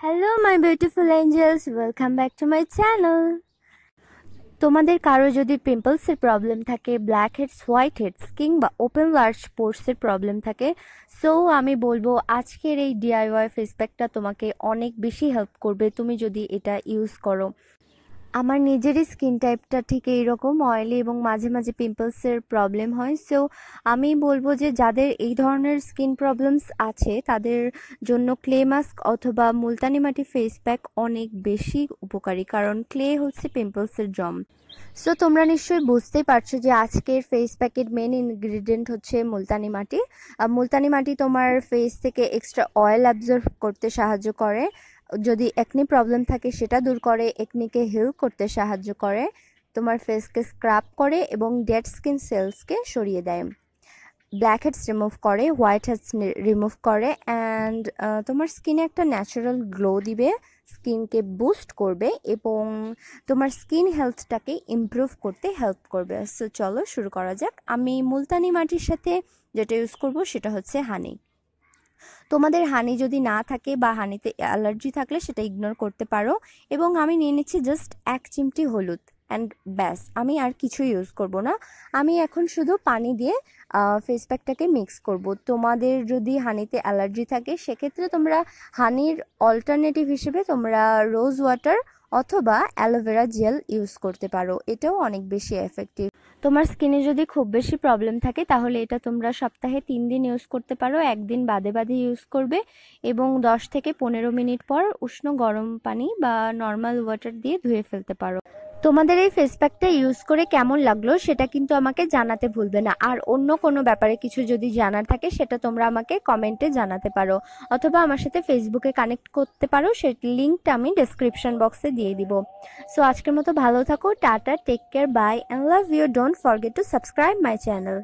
Hello my beautiful angels, welcome back to my channel. তোমাদের কারো যদি পিম্পলসের প্রবলেম থাকে, ব্ল্যাক হেডস, হোয়াইট হেডস কিংবা ওপেন লার্জ পোর্সের প্রবলেম থাকে, সো আমি বলবো আজকের এই ডিআইওয়াই ফেস প্যাকটা তোমাকে অনেক বেশি হেল্প করবে তুমি যদি এটা ইউজ করো। আমার নিজেরই স্কিন টাইপটা ঠিক এইরকম অয়েলি এবং মাঝে মাঝে পিম্পলসের প্রবলেম হয়। সো আমি বলবো যে যাদের এই ধরনের স্কিন প্রবলেমস আছে তাদের জন্য ক্লে মাস্ক অথবা মুলতানি মাটি ফেস প্যাক অনেক বেশি উপকারী, কারণ ক্লে হচ্ছে পিম্পলসের জম। সো তোমরা নিশ্চয়ই বুঝতেই পারছো যে আজকের ফেস প্যাকের মেন ইনগ্রিডিয়েন্ট হচ্ছে মুলতানি মাটি। মুলতানি মাটি তোমার ফেস থেকে এক্সট্রা অয়েল অ্যাবজর্ব করতে সাহায্য করে, যদি একনি প্রবলেম থাকে সেটা দূর করে, একনিকে হিল করতে সাহায্য করে, তোমার ফেসকে স্ক্রাব করে এবং ডেড স্কিন সেলসকে সরিয়ে দেয়, ব্ল্যাক হেডস রিমুভ করে, হোয়াইট হেডস রিমুভ করে, অ্যান্ড তোমার স্কিনে একটা ন্যাচারাল গ্লো দিবে, স্কিনকে বুস্ট করবে এবং তোমার স্কিন হেলথটাকে ইমপ্রুভ করতে হেল্প করবে। সো চলো শুরু করা যাক। আমি মুলতানি মাটির সাথে যেটা ইউজ করব সেটা হচ্ছে হানি। তোমাদের হানি যদি না থাকে বা হানিতে অ্যালার্জি থাকলে সেটা ইগনোর করতে পারো। এবং আমি নিয়ে নিচ্ছি জাস্ট 1 চিমটি হলুদ অ্যান্ড ব্যাস, আমি আর কিছু ইউজ করব না। আমি এখন শুধু পানি দিয়ে ফেস প্যাকটাকে মিক্স করব। তোমাদের যদি হানিতে অ্যালার্জি থাকে সেক্ষেত্রে তোমরা হানির অল্টারনেটিভ হিসেবে তোমরা রোজ ওয়াটার অথবা অ্যালোভেরা জেল ইউজ করতে পারো, এটাও অনেক বেশি এফেক্টিভ। তোমার স্কিনে যদি খুব বেশি প্রবলেম থাকে তাহলে এটা তোমরা সপ্তাহে 3 দিন ইউজ করতে পারো, একদিন বাদে বাদে ইউজ করবে এবং 10 থেকে 15 মিনিট পর উষ্ণ গরম পানি বা নর্মাল ওয়াটার দিয়ে ধুয়ে ফেলতে পারো। তোমাদের এই ফেস প্যাকটা ইউজ করে কেমন লাগলো সেটা কিন্তু আমাকে জানাতে ভুলবে না। আর অন্য কোনো ব্যাপারে কিছু যদি জানার থাকে সেটা তোমরা আমাকে কমেন্টে জানাতে পারো অথবা আমার সাথে ফেসবুকে কানেক্ট করতে পারো, সেই লিঙ্কটা আমি ডেসক্রিপশন বক্সে দিয়ে দিব। সো আজকের মতো ভালো থাকো, tata, take care, bye and love you. Don't forget to subscribe my channel.